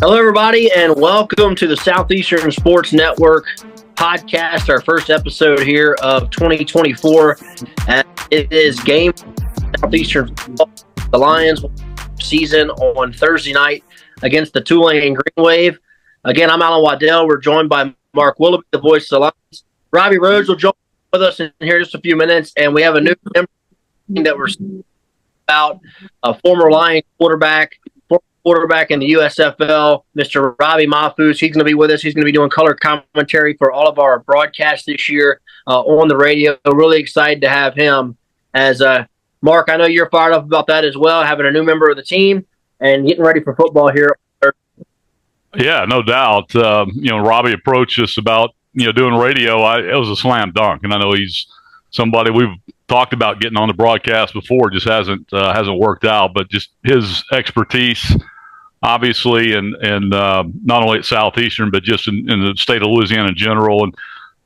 Hello, everybody, and welcome to the Southeastern Sports Network podcast, our first episode here of 2024. And it is game Southeastern football. The Lions season on Thursday night against the Tulane Green Wave. Again, I'm Alan Waddell. We're joined by Mark Willoughby, the voice of the Lions. Robbie Mahfouz will join with us in here just a few minutes, and we have a new member that we're about, a former Lion quarterback in the USFL, Mr. Robbie Mahfouz. He's going to be with us. He's going to be doing color commentary for all of our broadcasts this year on the radio. Really excited to have him. As Mark, I know you're fired up about that as well, having a new member of the team and getting ready for football here. Yeah, no doubt. Robbie approached us about doing radio. It was a slam dunk, and I know he's somebody we've talked about getting on the broadcast before. Just hasn't worked out. But just his expertise, obviously, and not only at Southeastern, but just in the state of Louisiana in general. And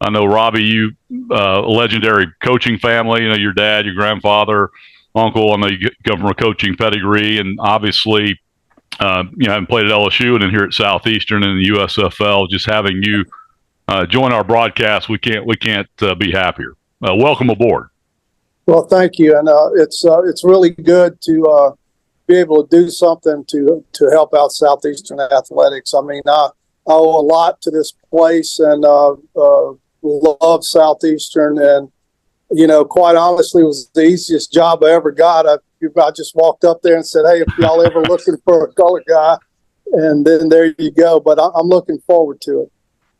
I know, Robbie, you a legendary coaching family. Your dad, your grandfather, uncle. I know you come from a coaching pedigree, and obviously, having played at LSU and then here at Southeastern and the USFL. Just having you join our broadcast, we can't be happier. Welcome aboard. Well, thank you, and it's really good to be able to do something to help out Southeastern athletics. I mean, I owe a lot to this place, and love Southeastern, and quite honestly, it was the easiest job I ever got. I just walked up there and said, "Hey, if y'all ever looking for a color guy," and then there you go. But I'm looking forward to it.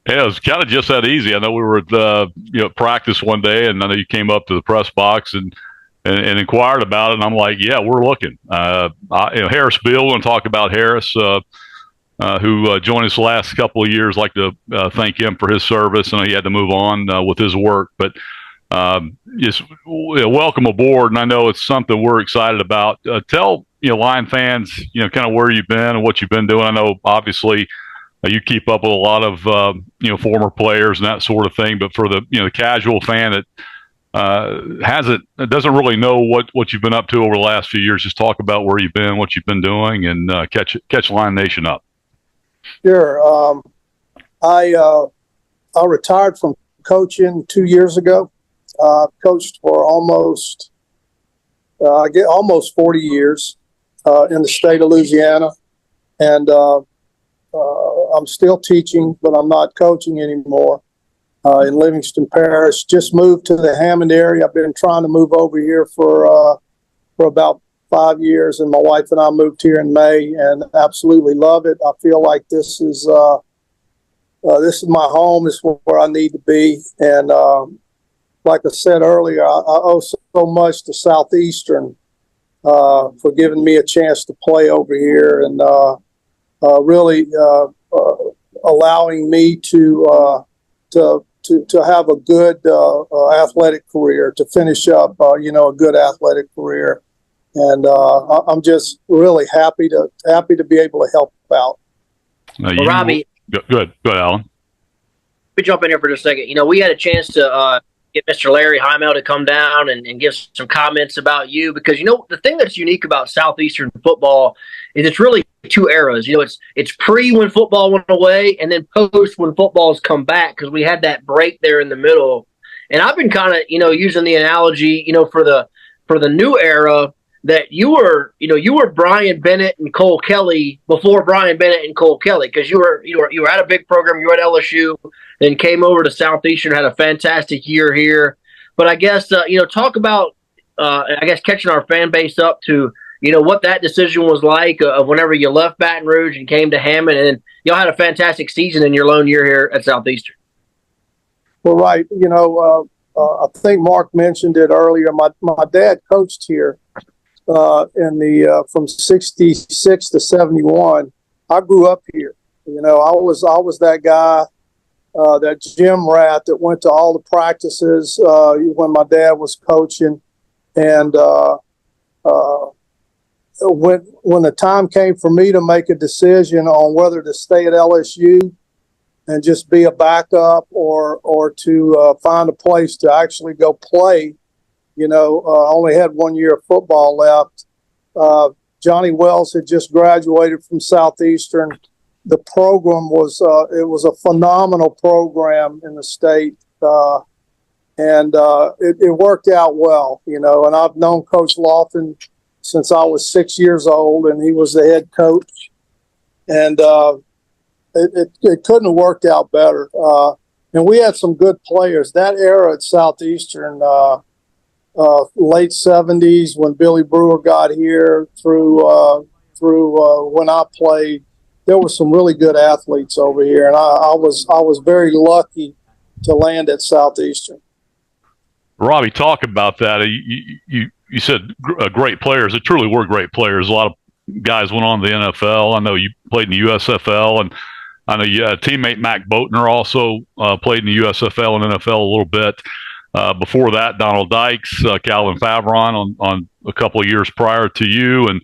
Yeah, it was kind of just that easy. I know we were at practice one day, and I know you came up to the press box and inquired about it. And I'm like, yeah, we're looking. Harris Bill, want to talk about Harris, who joined us the last couple of years. Like to thank him for his service. I know he had to move on with his work, but just welcome aboard. And I know it's something we're excited about. Tell Lion fans, kind of where you've been and what you've been doing. I know, obviously, you keep up with a lot of former players and that sort of thing, but for the the casual fan that doesn't really know what you've been up to over the last few years, just talk about where you've been, what you've been doing, and catch Lion Nation up. Sure. I retired from coaching 2 years ago. Coached for almost 40 years in the state of Louisiana, and I'm still teaching, but I'm not coaching anymore in Livingston Parish. Just moved to the Hammond area. I've been trying to move over here for about 5 years, and my wife and I moved here in May, and absolutely love it. I feel like this is my home. This is where I need to be, and like I said earlier, I owe so much to Southeastern for giving me a chance to play over here, and really allowing me to have a good athletic career, to finish up a good athletic career, and I'm just really happy to be able to help out. Robbie, good, Alan. Let me jump in here for just a second. We had a chance to get Mr. Larry Heimel to come down and give some comments about you, because the thing that's unique about Southeastern football is it's really two eras. It's pre when football went away, and then post when football's come back, because we had that break there in the middle. And I've been kind of using the analogy for the new era, that you were Brian Bennett and Cole Kelly before Brian Bennett and Cole Kelly, because you were at a big program. You were at LSU, then came over to Southeastern, had a fantastic year here. But I guess talk about catching our fan base up to what that decision was like of whenever you left Baton Rouge and came to Hammond, and y'all had a fantastic season in your lone year here at Southeastern. Well, right, I think Mark mentioned it earlier. My dad coached here from 66 to 71. I grew up here. I was that guy, that gym rat that went to all the practices when my dad was coaching, and when the time came for me to make a decision on whether to stay at LSU and just be a backup or to find a place to actually go play, I only had 1 year of football left. Johnny Wells had just graduated from Southeastern. The program was it was a phenomenal program in the state, and it worked out well, you know. And I've known Coach Lofton since I was 6 years old, and he was the head coach. And it couldn't have worked out better. And we had some good players. That era at Southeastern, late 70s when Billy Brewer got here through when I played, there were some really good athletes over here, and I was very lucky to land at Southeastern. Robbie, talk about that. You said great players. It truly were great players. A lot of guys went on to the NFL. I know you played in the USFL, and I know you teammate Mac Boatner also played in the USFL and NFL a little bit. Before that, Donald Dykes, Calvin Favron on a couple of years prior to you, and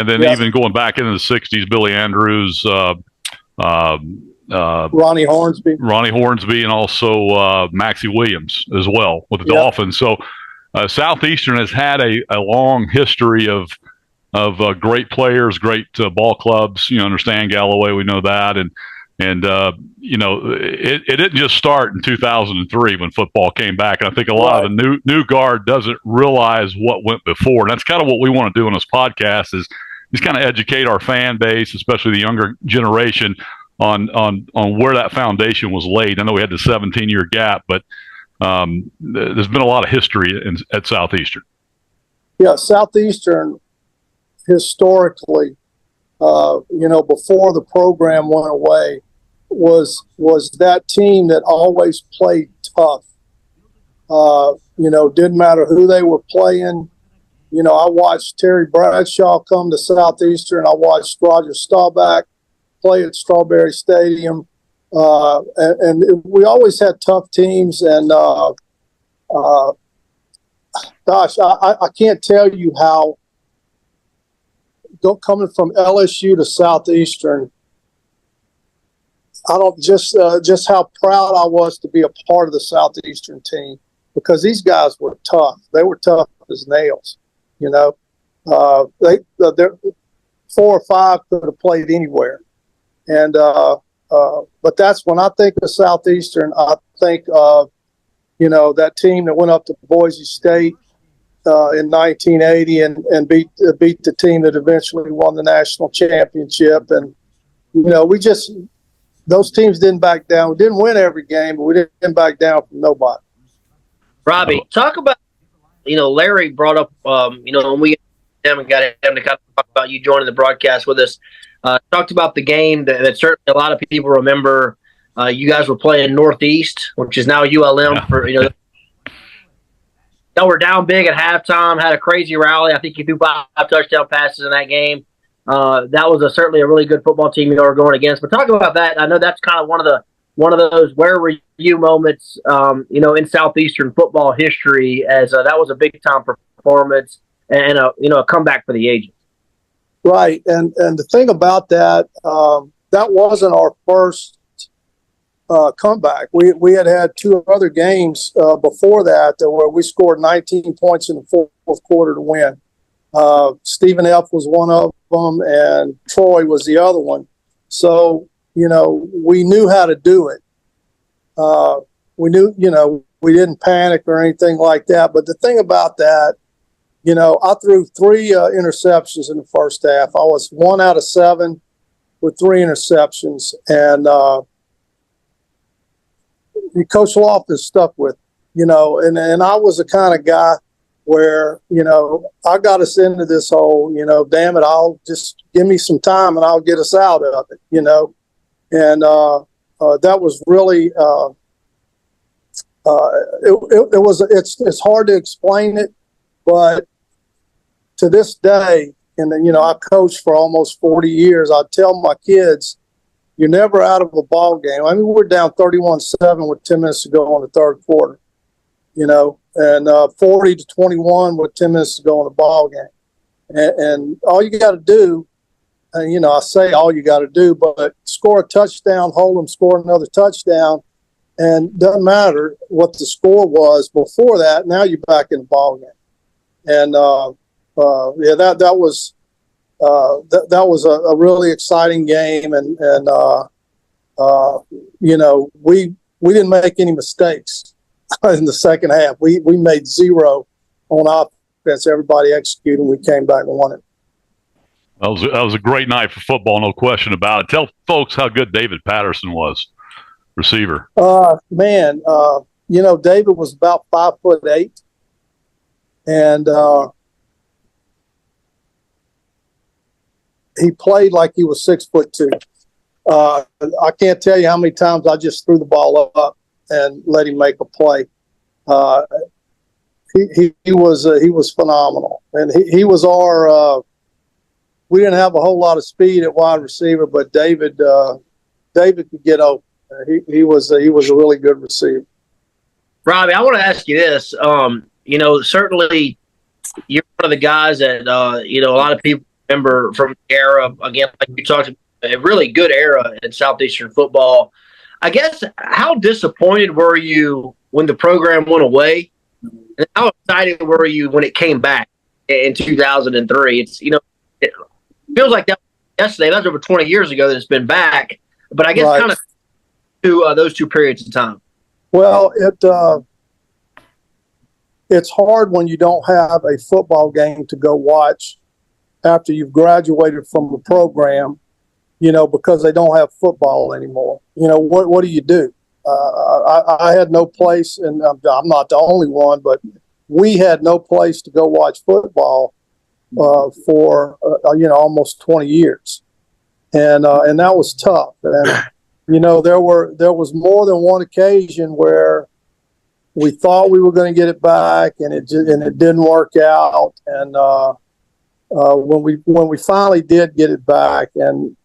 then even going back into the 60s, Billy Andrews, Ronnie Hornsby, and also Maxie Williams as well with the Dolphins. So Southeastern has had a long history of great players, great ball clubs. You know, understand Galloway, we know that, and you know, it didn't just start in 2003 when football came back. And I think a lot of the new guard doesn't realize what went before. And that's kind of what we want to do on this podcast is just kind of educate our fan base, especially the younger generation, on where that foundation was laid. I know we had the 17-year gap, but there's been a lot of history at Southeastern. Yeah, Southeastern historically, you know, before the program went away, was that team that always played tough. You know, didn't matter who they were playing. You know, I watched Terry Bradshaw come to Southeastern. I watched Roger Staubach play at Strawberry Stadium. And we always had tough teams. And, gosh, I can't tell you how, coming from LSU to Southeastern, I don't just how proud I was to be a part of the Southeastern team, because these guys were tough. They were tough as nails. You know, they're 4 or 5 could have played anywhere, and but that's when I think of Southeastern, I think of, you know, that team that went up to Boise State in 1980 and beat the team that eventually won the national championship. And, you know, those teams didn't back down. We didn't win every game, but we didn't back down from nobody. Robbie, talk about, you know, Larry brought up, you know, when we got him to kind of talk about you joining the broadcast with us, talked about the game that certainly a lot of people remember. You guys were playing Northeast, which is now ULM, for, you know, that were down big at halftime, had a crazy rally. I think you threw 5 touchdown passes in that game. That was certainly a really good football team you were going against. But talk about that. I know that's kind of one of those where were you moments, you know, in Southeastern football history, as that was a big time performance and a comeback for the Agents. Right, and the thing about that, that wasn't our first comeback. We had 2 other games before that where we scored 19 points in the fourth quarter to win. Stephen F. was one of them, and Troy was the other one. So, you know, we knew how to do it. We knew, you know, we didn't panic or anything like that. But the thing about that, you know, I threw 3 interceptions in the first half. I was 1 out of 7 with 3 interceptions. And Coach Lofton stuck with, you know, and I was the kind of guy where, you know, I got us into this hole, you know, damn it, I'll just give me some time and I'll get us out of it, you know. And that was really, it's hard to explain it, but to this day, and you know, I coached for almost 40 years, I tell my kids, you're never out of a ball game. I mean, we're down 31-7 with 10 minutes to go in the third quarter, you know, and 40-21 with 10 minutes to go in the ball game. And all you got to do, and, you know, I say all you got to do, but score a touchdown, hold them, score another touchdown, and doesn't matter what the score was before that. Now you're back in the ball game. And, yeah, that was that was a really exciting game, and we didn't make any mistakes in the second half. We made zero on offense. Everybody executed, and we came back and won it. That was a great night for football, no question about it. Tell folks how good David Patterson was, receiver. David was about 5'8", and he played like he was 6'2". I can't tell you how many times I just threw the ball up and let him make a play. He was phenomenal, and he was our. We didn't have a whole lot of speed at wide receiver, but David could get open. He was a really good receiver. Robbie, I want to ask you this. Certainly you're one of the guys that a lot of people remember from the era. Again, like you talked about, a really good era in Southeastern football. I guess, how disappointed were you when the program went away? And how excited were you when it came back in 2003? It feels like that was yesterday. That's over 20 years ago that it's been back. But I guess kind of to those two periods of time. Well, it's hard when you don't have a football game to go watch after you've graduated from the program, because they don't have football anymore. What do you do? I had no place, and I'm not the only one, but we had no place to go watch football for almost 20 years, and that was tough. And there was more than one occasion where we thought we were going to get it back, and it didn't work out. And when we finally did get it back, and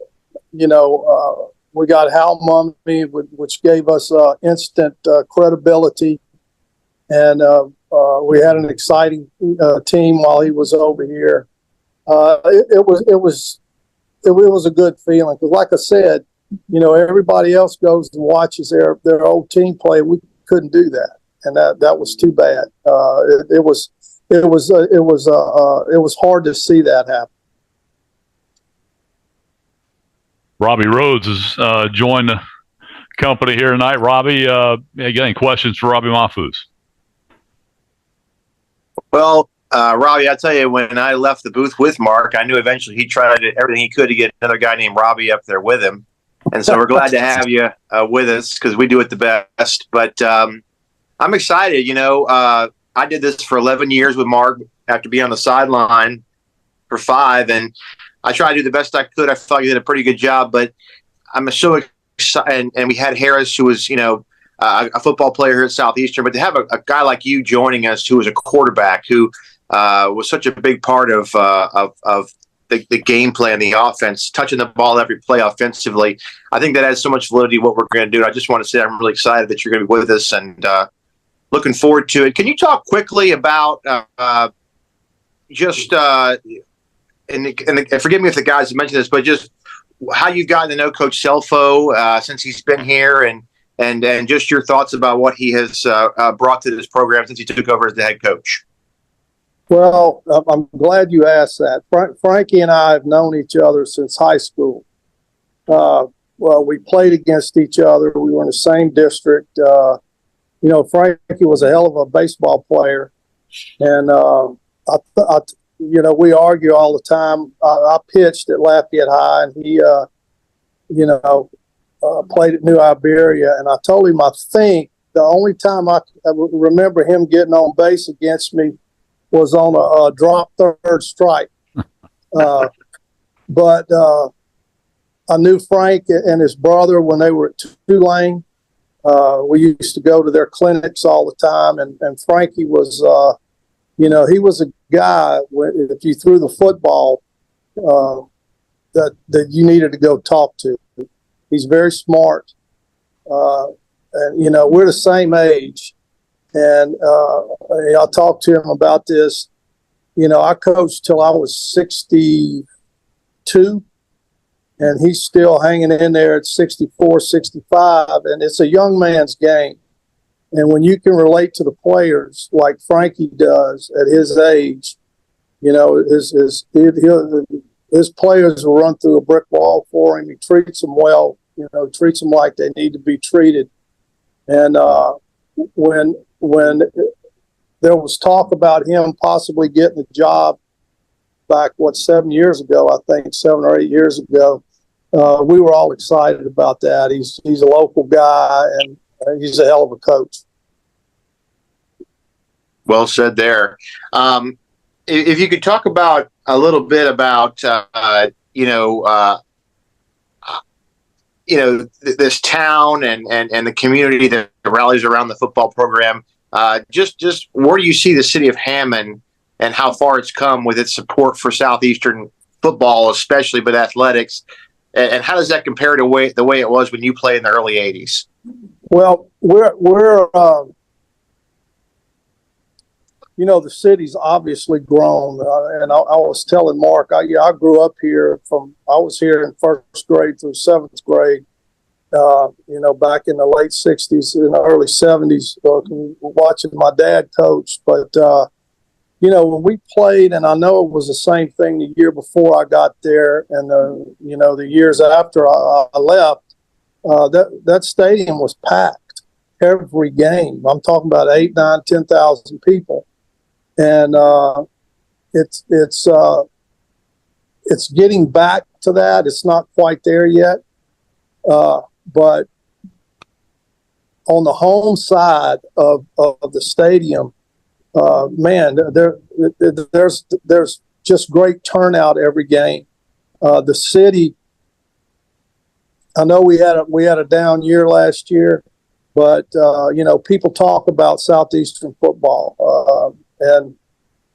we got Hal Mummy, which gave us instant credibility, and we had an exciting team while he was over here. It was a good feeling, because, like I said, everybody else goes and watches their old team play. We couldn't do that, and that was too bad. It was hard to see that happen. Robbie Rhodes has joined the company here tonight. Robbie, any questions for Robbie Mahfouz? Well, Robbie, I'll tell you, when I left the booth with Mark, I knew eventually he tried everything he could to get another guy named Robbie up there with him. And so we're glad to have you with us, because we do it the best. But I'm excited. I did this for 11 years with Mark after being on the sideline for 5. And I tried to do the best I could. I thought you did a pretty good job. But I'm so excited. And we had Harris, who was, a football player here at Southeastern. But to have a guy like you joining us, who was a quarterback, who was such a big part of the game plan, the offense, touching the ball every play offensively. I think that adds so much validity to what we're going to do. I just want to say I'm really excited that you're going to be with us, and looking forward to it. Can you talk quickly about and forgive me if the guys have mentioned this, but just how you've gotten to know Coach Selfo since he's been here, and just your thoughts about what he has brought to this program since he took over as the head coach. Well, I'm glad you asked that. Frankie and I have known each other since high school. We played against each other. We were in the same district. Frankie was a hell of a baseball player, and we argue all the time. I pitched at Lafayette High, and he, played at New Iberia. And I told him, I think the only time I remember him getting on base against me was on a drop third strike. But I knew Frank and his brother when they were at Tulane. We used to go to their clinics all the time. And Frankie was, he was a guy, if you threw the football, that you needed to go talk to. He's very smart. And, we're the same age. And I talked to him about this. I coached till I was 62, and he's still hanging in there at 64, 65. And it's a young man's game. And when you can relate to the players like Frankie does at his age, his players will run through a brick wall for him. He treats them well, treats them like they need to be treated. And when there was talk about him possibly getting a job back, 7 years ago, I think 7 or 8 years ago, we were all excited about that. He's a local guy, and he's a hell of a coach. Well said there. If you could talk about a little bit about this town and the community that rallies around the football program. Just where do you see the city of Hammond and how far it's come with its support for Southeastern football, especially, but athletics, and how does that compare to the way it was when you played in the early '80s? Well, we're the city's obviously grown, and I was telling Mark, I grew up here I was here in first grade through seventh grade, back in the late '60s and the early '70s, watching my dad coach. But when we played, and I know it was the same thing the year before I got there, and the years after I left, that stadium was packed every game. I'm talking about 8, 9, 10,000 people. And it's getting back to that. It's not quite there yet, but on the home side of the stadium, man, there's just great turnout every game. The city, I know we had a down year last year, but people talk about Southeastern football. And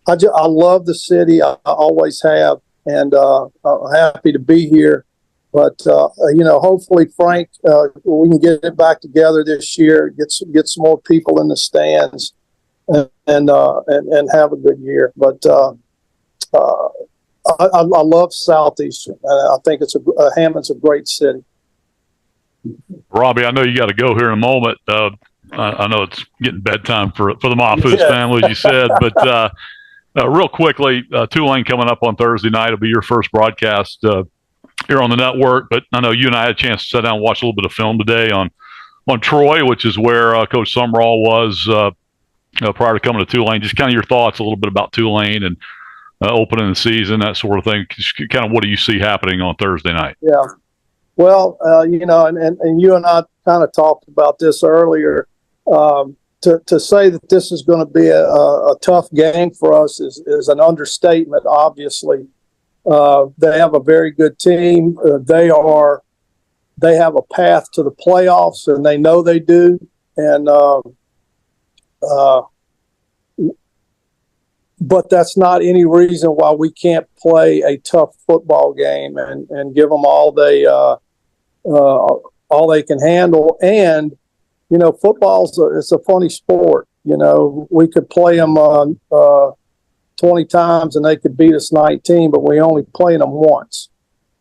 I love the city. I always have, and I'm happy to be here. But hopefully, Frank, we can get it back together this year. Get some more people in the stands, and have a good year. But I love Southeastern. I think Hammond's a great city. Robbie, I know you got to go here in a moment. I know it's getting bedtime for the Mahfouz family, as you said, but real quickly, Tulane coming up on Thursday night. It'll be your first broadcast here on the network, but I know you and I had a chance to sit down and watch a little bit of film today on Troy, which is where Coach Sumrall was prior to coming to Tulane. Just kind of your thoughts a little bit about Tulane and opening the season, that sort of thing. Just kind of what do you see happening on Thursday night? Yeah. Well, and you and I kind of talked about this earlier. To say that this is going to be a tough game for us is an understatement. Obviously, they have a very good team. They have a path to the playoffs, and they know they do. And but that's not any reason why we can't play a tough football game and give them all they can handle. And football's it's a funny sport. We could play them 20 times and they could beat us 19, but we only played them once.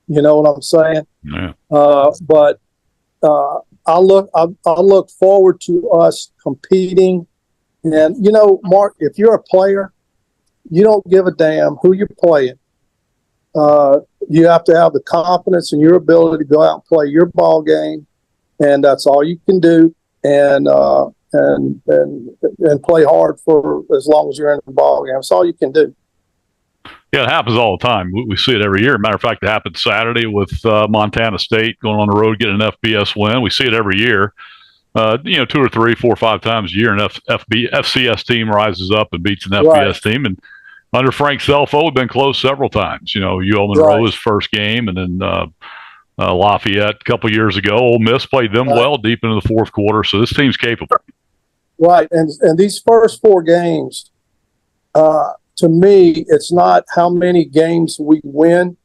You know what I'm saying? Yeah. But I look forward to us competing. And Mark, if you're a player, you don't give a damn who you're playing. You have to have the confidence in your ability to go out and play your ball game, and that's all you can do. And play hard for as long as you're in the ball game. That's all you can do. Yeah, it happens all the time. We see it every year. Matter of fact, it happened Saturday with Montana State going on the road getting an FBS win. We see it every year. 2 or 3, 4 or 5 times a year, an FCS team rises up and beats an FBS team. And under Frank Selfo, we've been close several times. UL Monroe's first game, and then Lafayette a couple years ago. Ole Miss played them well deep into the fourth quarter, so this team's capable. Right, and these first 4 games, to me, it's not how many games we win.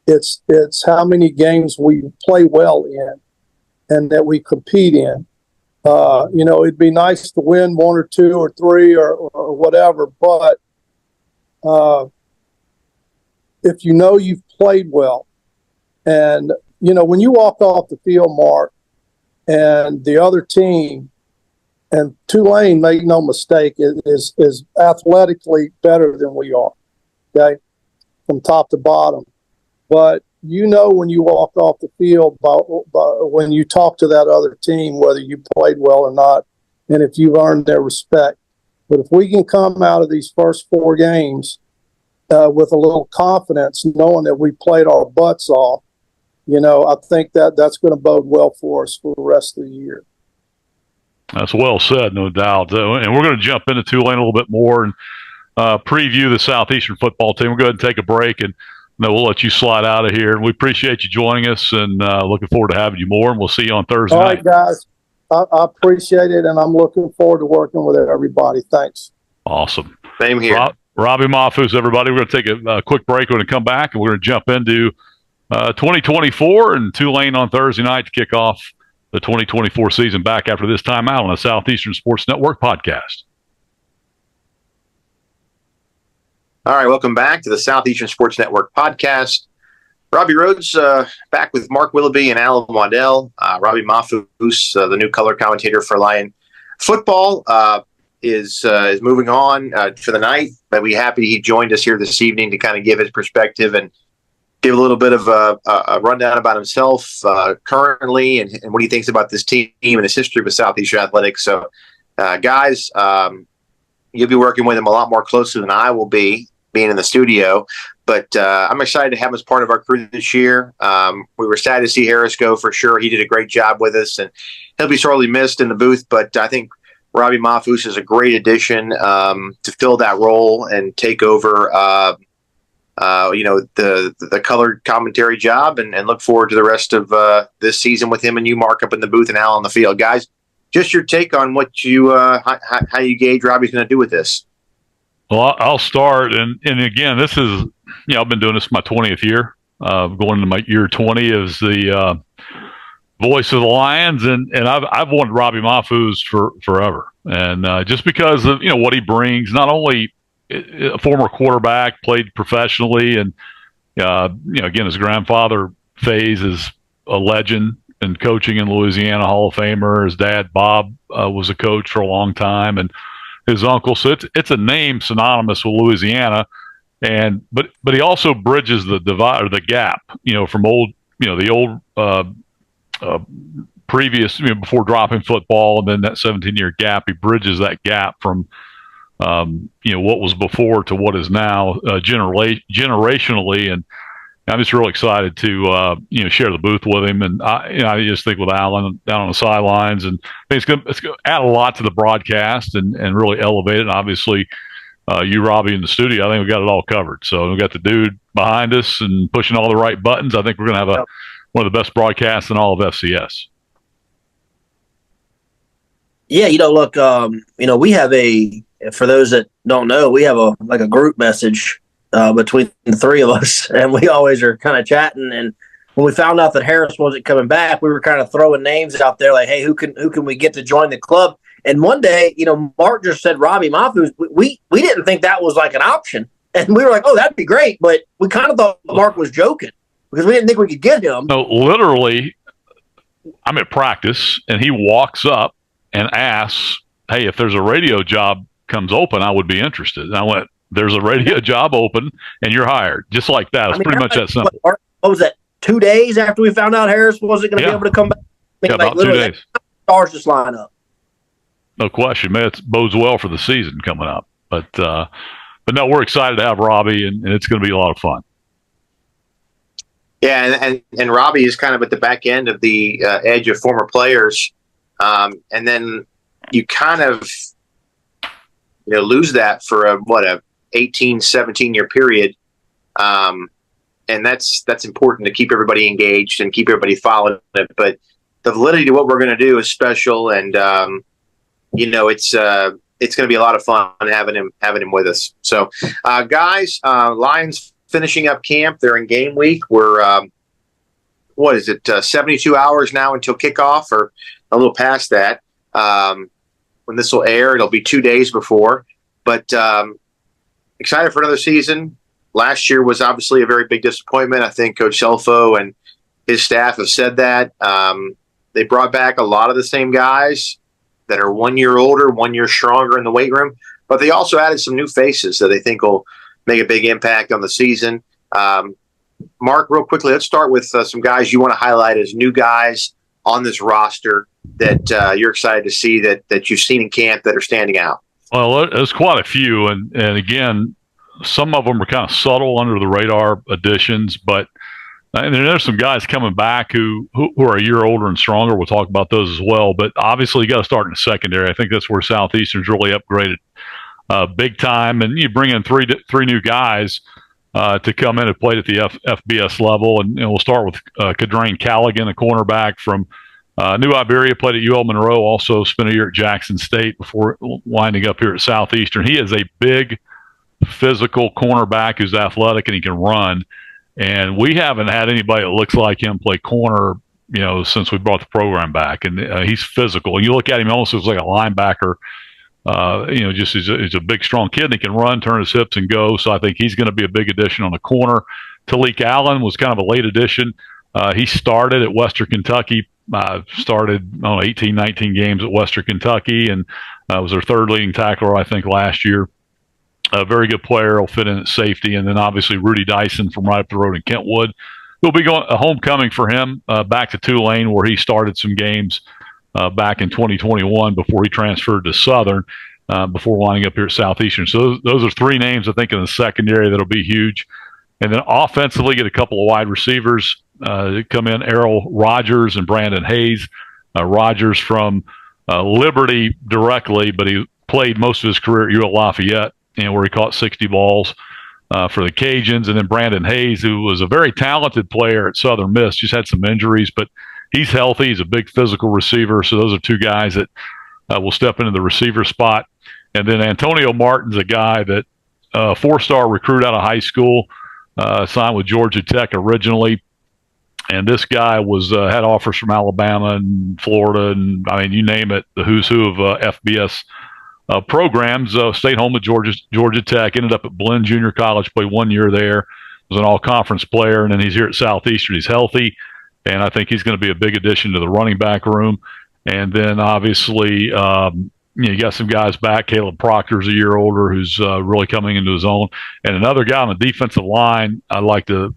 It's how many games we play well in and that we compete in. It'd be nice to win 1 or 2 or 3 or whatever, but if you've played well, and when you walk off the field, Mark, and the other team, and Tulane, make no mistake, is athletically better than we are, okay, from top to bottom. but you know when you walk off the field, when you talk to that other team, whether you played well or not, and if you've earned their respect. But if we can come out of these first 4 games with a little confidence, knowing that we played our butts off, I think that's going to bode well for us for the rest of the year. That's well said, no doubt. And we're going to jump into Tulane a little bit more and preview the Southeastern football team. We'll go ahead and take a break, and we'll let you slide out of here. And we appreciate you joining us, and looking forward to having you more. And we'll see you on Thursday night. All right, guys. I appreciate it, and I'm looking forward to working with everybody. Thanks. Awesome. Same here. Robbie Mahfouz, everybody. We're going to take a quick break. We're going to come back, and we're going to jump into 2024 and Tulane on Thursday night to kick off the 2024 season back after this time out on the Southeastern Sports Network podcast. All right, welcome back to the Southeastern Sports Network podcast. Robbie Rhodes back with Mark Willoughby and Alan Waddell. Robbie Mahfouz, the new color commentator for Lion football, is moving on for the night. But we're happy he joined us here this evening to kind of give his perspective and give a little bit of a rundown about himself currently and what he thinks about this team and his history with Southeastern Athletics. So, guys, you'll be working with him a lot more closely than I will be, being in the studio. But I'm excited to have him as part of our crew this year. We were sad to see Harris go for sure. He did a great job with us, and he'll be sorely missed in the booth. But I think Robbie Mahfouz is a great addition to fill that role and take over the colored commentary job, and look forward to the rest of this season with him and you, Mark, up in the booth and Al on the field. Guys, just your take on what you how you gauge Robbie's going to do with this. Well, I'll start, and again, this is I've been doing this my 20th year, going into my year 20 as the voice of the Lions, and I've wanted Robbie Mahfouz for forever, and just because of what he brings, not only a former quarterback, played professionally, and again, his grandfather Faze is a legend in coaching in Louisiana, Hall of Famer. His dad Bob was a coach for a long time, and his uncle. So it's a name synonymous with Louisiana, but he also bridges the divide or the gap, from old, the old previous, before dropping football, and then that 17-year gap. He bridges that gap from what was before to what is now generationally, and I'm just really excited to share the booth with him, and I just think with Alan down on the sidelines, and I think it's going to add a lot to the broadcast and really elevate it. And obviously, you, Robbie, in the studio, I think we got it all covered. So we got the dude behind us and pushing all the right buttons. I think we're going to have one of the best broadcasts in all of FCS. Yeah, look, we have for those that don't know, we have a group message between the three of us, and we always are kind of chatting. And when we found out that Harris wasn't coming back, we were kind of throwing names out there like, hey, who can we get to join the club? And one day, Mark just said Robbie Mahfouz. We didn't think that was like an option, and we were like, oh, that'd be great, but we kind of thought Mark was joking because we didn't think we could get him. No, literally, I'm at practice, and he walks up and asks, hey, if there's a radio job comes open, I would be interested. And I went, there's a radio job open, and you're hired. Just like that. It's pretty much that simple. What was that, 2 days after we found out Harris wasn't going to be able to come back? About 2 days. Stars just line up. No question, man. It bodes well for the season coming up. But no, we're excited to have Robbie, and it's going to be a lot of fun. Yeah, and Robbie is kind of at the back end of the edge of former players, and then you kind of lose that for a 18, 17-year period, and that's important to keep everybody engaged and keep everybody following it. But the validity to what we're going to do is special, and it's going to be a lot of fun having him with us. So, guys, Lions finishing up camp. They're in game week. We're 72 hours now until kickoff, or a little past that. When this will air, it'll be 2 days before. But excited for another season. Last year was obviously a very big disappointment. I think Coach Selfo and his staff have said that. They brought back a lot of the same guys that are 1 year older, 1 year stronger in the weight room. But they also added some new faces that they think will make a big impact on the season. Mark, real quickly, let's start with some guys you want to highlight as new guys on this roster that you're excited to see that you've seen in camp that are standing out. Well, there's quite a few, and again, some of them are kind of subtle under the radar additions, but and there's some guys coming back who are a year older and stronger. We'll talk about those as well. But obviously, you got to start in the secondary. I think that's where Southeastern's really upgraded big time. And you bring in three new guys to come in and play at the FBS level. And we'll start with Kadrain Callaghan, a cornerback from New Iberia, played at UL Monroe, also spent a year at Jackson State before winding up here at Southeastern. He is a big, physical cornerback who's athletic and he can run. And we haven't had anybody that looks like him play corner, since we brought the program back. And he's physical. You look at him, he almost looks like a linebacker. Just he's a big, strong kid. And he can run, turn his hips, and go. So I think he's going to be a big addition on the corner. Talik Allen was kind of a late addition. He started at Western Kentucky. Started 18, 19 games at Western Kentucky, and was their third leading tackler, I think, last year. A very good player, will fit in at safety. And then obviously Rudy Dyson from right up the road in Kentwood. It'll be a homecoming for him back to Tulane, where he started some games back in 2021 before he transferred to Southern, before winding up here at Southeastern. So those are three names, I think, in the secondary that'll be huge. And then offensively, get a couple of wide receivers come in, Errol Rogers and Brandon Hayes. Rogers from Liberty directly, but he played most of his career at UL Lafayette, where he caught 60 balls for the Cajuns. And then Brandon Hayes, who was a very talented player at Southern Miss, just had some injuries, but he's healthy. He's a big physical receiver. So those are two guys that will step into the receiver spot. And then Antonio Martin's a guy that four-star recruit out of high school, signed with Georgia Tech originally. And this guy had offers from Alabama and Florida, and I mean, you name it, the who's who of FBS programs. Stayed home at Georgia Tech, ended up at Blinn Junior College, played 1 year there, was an all-conference player, and then he's here at Southeastern. He's healthy, and I think he's going to be a big addition to the running back room. And then obviously, you got some guys back. Caleb Proctor's a year older, who's really coming into his own. And another guy on the defensive line I'd like to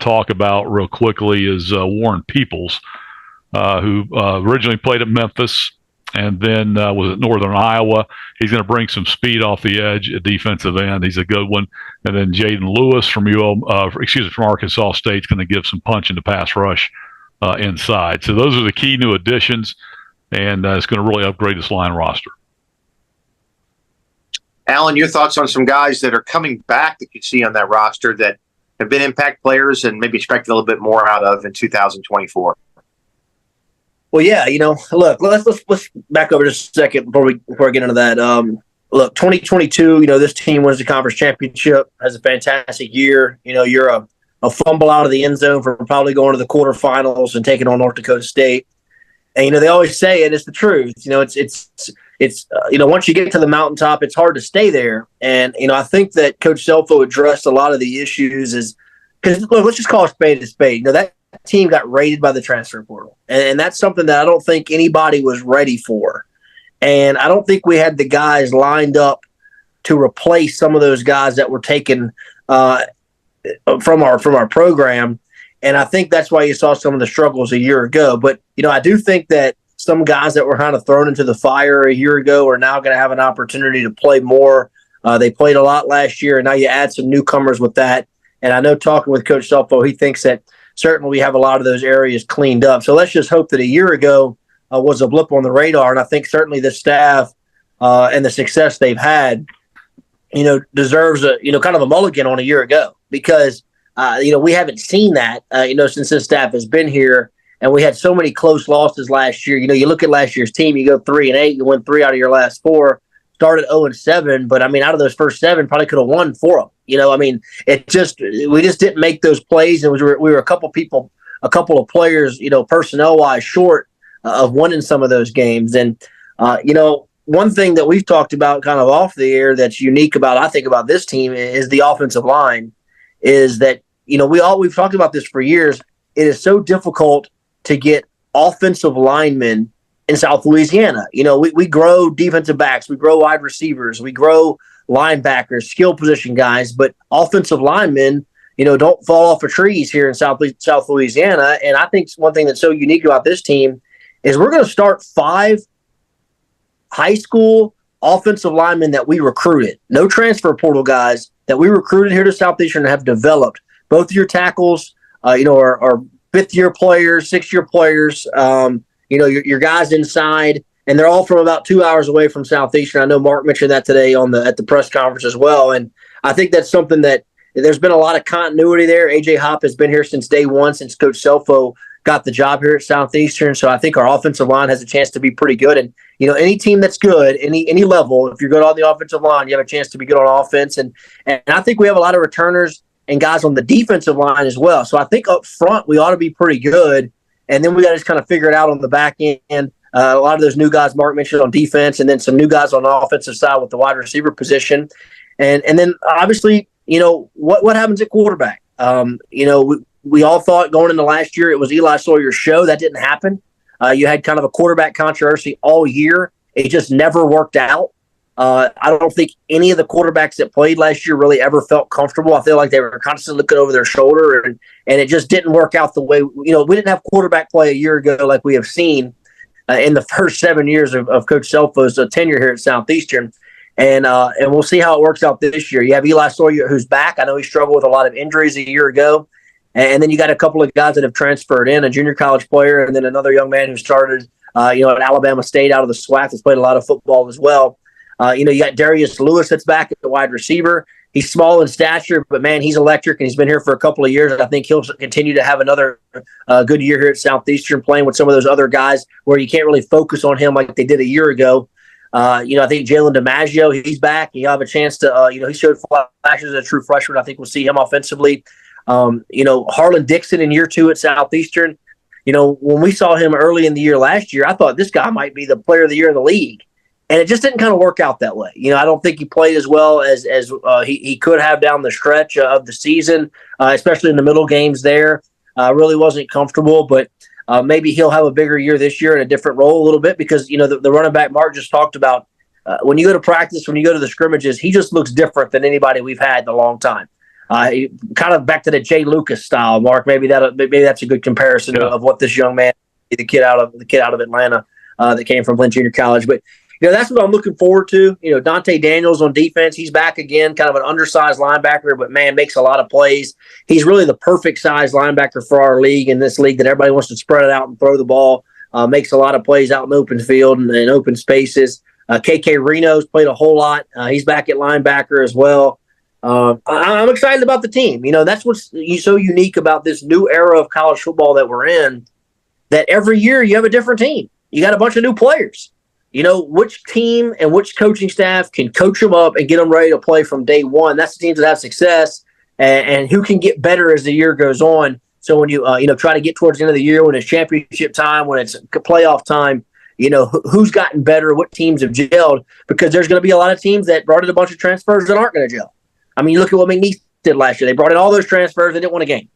talk about real quickly is Warren Peoples, who originally played at Memphis and then was at Northern Iowa. He's going to bring some speed off the edge at defensive end. He's a good one. And then Jaden Lewis from from Arkansas State is going to give some punch in the pass rush inside. So those are the key new additions, and it's going to really upgrade this line roster. Alan, your thoughts on some guys that are coming back that you see on that roster that have been impact players and maybe expect a little bit more out of in 2024? Well, yeah, look, let's back over just a second before I get into that. Look, 2022, this team wins the conference championship, has a fantastic year. You're a fumble out of the end zone for probably going to the quarterfinals and taking on North Dakota State. And, they always say it's the truth. It's once you get to the mountaintop, it's hard to stay there. And, I think that Coach Selfo addressed a lot of the issues because let's just call a spade a spade. That team got raided by the transfer portal. And that's something that I don't think anybody was ready for. And I don't think we had the guys lined up to replace some of those guys that were taken from our program. And I think that's why you saw some of the struggles a year ago. But, I do think that some guys that were kind of thrown into the fire a year ago are now going to have an opportunity to play more. They played a lot last year, and now you add some newcomers with that. And I know talking with Coach Selfo, he thinks that certainly we have a lot of those areas cleaned up. So let's just hope that a year ago was a blip on the radar. And I think certainly the staff and the success they've had, deserves kind of a mulligan on a year ago because, we haven't seen that, since this staff has been here. And we had so many close losses last year. You look at last year's team, you go 3-8, you win 3 out of your last 4, started 0-7. But, out of those first 7, probably could have won 4 of them. We just didn't make those plays. And we were a couple of players, personnel-wise short of winning some of those games. And, one thing that we've talked about kind of off the air that's unique I think about this team is the offensive line is that, we've talked about this for years. It is so difficult to get offensive linemen in South Louisiana. We grow defensive backs, we grow wide receivers, we grow linebackers, skill position guys, but offensive linemen, don't fall off of trees here in South Louisiana. And I think one thing that's so unique about this team is we're going to start 5 high school offensive linemen that we recruited, no transfer portal guys that we recruited here to Southeastern and have developed. Both of your tackles, are 5th-year players, 6th-year players. Your guys inside, and they're all from about 2 hours away from Southeastern. I know Mark mentioned that today at the press conference as well, and I think that's something that there's been a lot of continuity there. AJ Hop has been here since day one, since Coach Selfo got the job here at Southeastern. So I think our offensive line has a chance to be pretty good. And any team that's good, any level, if you're good on the offensive line, you have a chance to be good on offense. And I think we have a lot of returners and guys on the defensive line as well. So I think up front we ought to be pretty good. And then we got to just kind of figure it out on the back end. A lot of those new guys Mark mentioned on defense, and then some new guys on the offensive side with the wide receiver position. And then obviously, what happens at quarterback? We all thought going into last year it was Eli Sawyer's show. That didn't happen. You had kind of a quarterback controversy all year. It just never worked out. I don't think any of the quarterbacks that played last year really ever felt comfortable. I feel like they were constantly looking over their shoulder, and it just didn't work out the way, we didn't have quarterback play a year ago like we have seen in the first 7 years of Coach Selfo's tenure here at Southeastern. And we'll see how it works out this year. You have Eli Sawyer, who's back. I know he struggled with a lot of injuries a year ago. And then you got a couple of guys that have transferred in, a junior college player, and then another young man who started, at Alabama State out of the SWAC that's played a lot of football as well. You got Darius Lewis that's back at the wide receiver. He's small in stature, but, man, he's electric, and he's been here for a couple of years. And I think he'll continue to have another good year here at Southeastern, playing with some of those other guys where you can't really focus on him like they did a year ago. I think Jalen DiMaggio, he's back. He'll have a chance to, he showed flashes as a true freshman. I think we'll see him offensively. Harlan Dixon in year 2 at Southeastern. When we saw him early in the year last year, I thought this guy might be the player of the year in the league. And it just didn't kind of work out that way. I don't think he played as well as he could have down the stretch of the season, especially in the middle games there. Really wasn't comfortable, but maybe he'll have a bigger year this year in a different role a little bit because, the running back Mark just talked about, when you go to practice, when you go to the scrimmages, he just looks different than anybody we've had in a long time. Kind of back to the Jay Lucas style, Mark. Maybe that's a good comparison of what this young man, the kid out of Atlanta that came from Flint Junior College. But that's what I'm looking forward to. Dante Daniels on defense, he's back again, kind of an undersized linebacker, but, man, makes a lot of plays. He's really the perfect size linebacker for our league, in this league that everybody wants to spread it out and throw the ball. Makes a lot of plays out in open field and in open spaces. KK Reno's played a whole lot. He's back at linebacker as well. I'm excited about the team. That's what's so unique about this new era of college football that we're in, that every year you have a different team. You got a bunch of new players. Which team and which coaching staff can coach them up and get them ready to play from day one. That's the teams that have success, and who can get better as the year goes on. So when you try to get towards the end of the year, when it's championship time, when it's playoff time, who's gotten better, what teams have gelled, because there's going to be a lot of teams that brought in a bunch of transfers that aren't going to gel. I mean, you look at what McNeese did last year. They brought in all those transfers. They didn't win a game.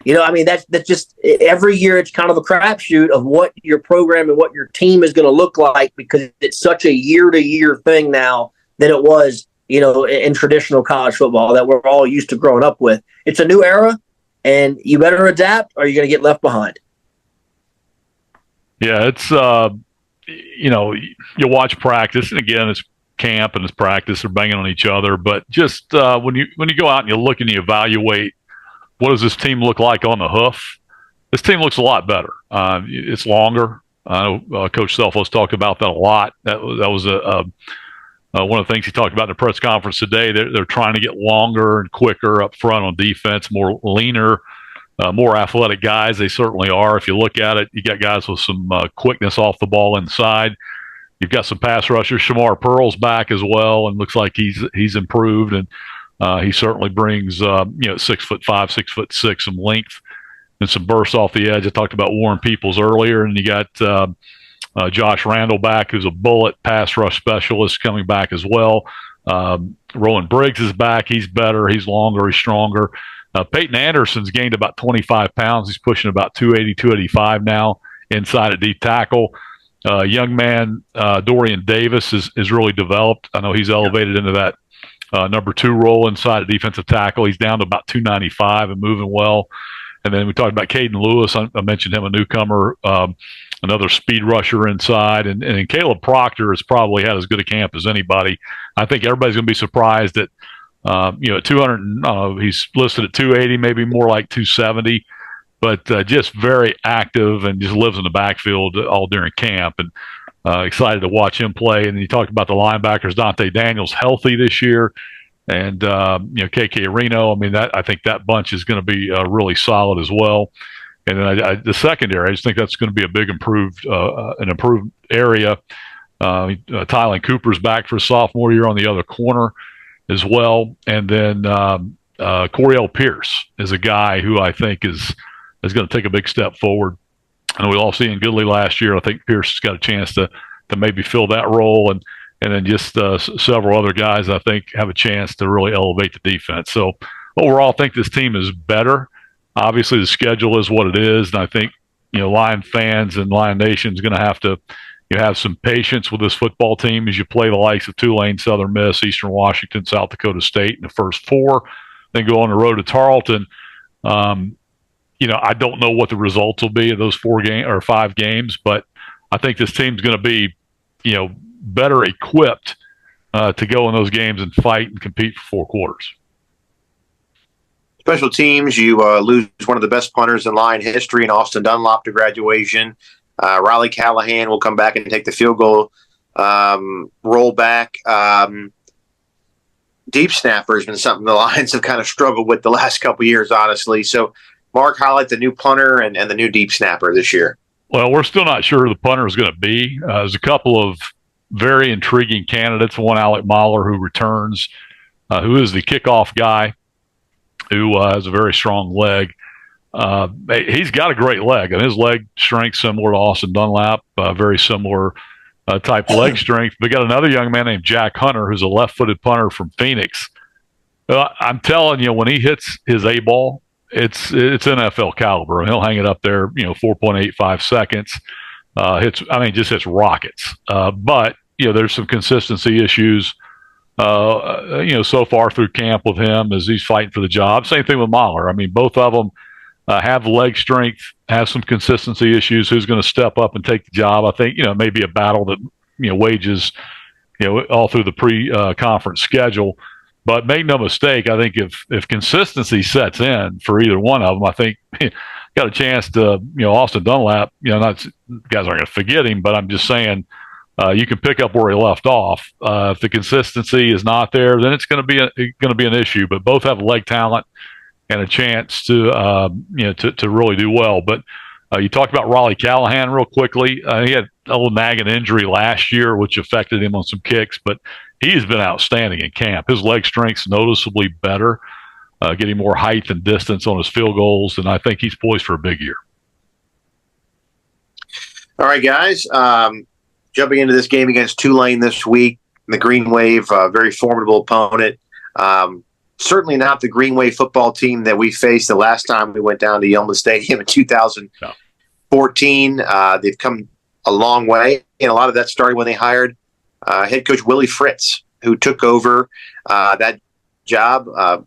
That's just every year it's kind of a crapshoot of what your program and what your team is going to look like, because it's such a year-to-year thing now than it was, in traditional college football that we're all used to growing up with. It's a new era, and you better adapt or you're going to get left behind. Yeah, it's, you watch practice, and again, it's camp and it's practice. They're banging on each other. But just when you go out and you look and you evaluate, what does this team look like on the hoof? This team looks a lot better. It's longer. I know Coach Selfo's talked about that a lot. That was one of the things he talked about in the press conference today. They're trying to get longer and quicker up front on defense, more leaner, more athletic guys. They certainly are. If you look at it, you got guys with some quickness off the ball inside. You've got some pass rushers. Shamar Pearl's back as well, and looks like he's improved, and he certainly brings 6'5", 6'6", some length and some bursts off the edge. I talked about Warren Peoples earlier, and you got Josh Randall back, who's a bullet pass rush specialist, coming back as well. Rowan Briggs is back. He's better. He's longer. He's stronger. Peyton Anderson's gained about 25 pounds. He's pushing about 280, 285 now inside at deep tackle. Young man Dorian Davis is really developed. I know he's elevated into that number 2 role inside at defensive tackle. He's down to about 295 and moving well. And then we talked about Caden Lewis. I mentioned him, a newcomer, another speed rusher inside. And Caleb Proctor has probably had as good a camp as anybody. I think everybody's going to be surprised that, at 200, he's listed at 280, maybe more like 270. But just very active and just lives in the backfield all during camp. And excited to watch him play. And you talked about the linebackers. Dante Daniels healthy this year. And, KK Reno. I mean, I think that bunch is going to be really solid as well. And then the secondary, I just think that's going to be a big improved area. Tylan Cooper's back for his sophomore year on the other corner as well. And then Coriel Pierce is a guy who I think is going to take a big step forward. And we all seen Goodley last year. I think Pierce has got a chance to maybe fill that role. And then just several other guys I think have a chance to really elevate the defense. So overall, I think this team is better. Obviously, the schedule is what it is. And I think, Lion fans and Lion Nation is going to have to have some patience with this football team as you play the likes of Tulane, Southern Miss, Eastern Washington, South Dakota State in the first 4, then go on the road to Tarleton. I don't know what the results will be of those 5 games, but I think this team's going to be, better equipped to go in those games and fight and compete for 4 quarters. Special teams, you lose one of the best punters in Lion history in Austin Dunlop to graduation. Riley Callahan will come back and take the field goal roll back. Deep snapper has been something the Lions have kind of struggled with the last couple of years, honestly. So, Mark, highlight the new punter and the new deep snapper this year. Well, we're still not sure who the punter is going to be. There's a couple of very intriguing candidates. One, Alec Mahler, who returns, who is the kickoff guy, who has a very strong leg. He's got a great leg, and his leg strength similar to Austin Dunlap, very similar type leg strength. We got another young man named Jack Hunter, who's a left-footed punter from Phoenix. I'm telling you, when he hits his A ball, it's NFL caliber, and he'll hang it up there, 4.85 seconds. Just hits rockets. But there's some consistency issues. So far through camp with him as he's fighting for the job. Same thing with Mahler. I mean, both of them have leg strength, have some consistency issues. Who's going to step up and take the job? I think maybe a battle that wages all through the pre-conference schedule. But make no mistake, I think if consistency sets in for either one of them, I think got a chance to Austin Dunlap. Not guys aren't going to forget him, but I'm just saying you can pick up where he left off. If the consistency is not there, then it's going to be an issue. But both have leg talent and a chance to really do well. But you talked about Raleigh Callahan real quickly. He had a little nagging injury last year, which affected him on some kicks, but he's been outstanding in camp. His leg strength's noticeably better, getting more height and distance on his field goals, and I think he's poised for a big year. All right, guys. Jumping into this game against Tulane this week, the Green Wave, very formidable opponent. Certainly not the Green Wave football team that we faced the last time we went down to Yulman Stadium in 2014. They've come a long way, and a lot of that started when they hired head coach Willie Fritz, who took over that job.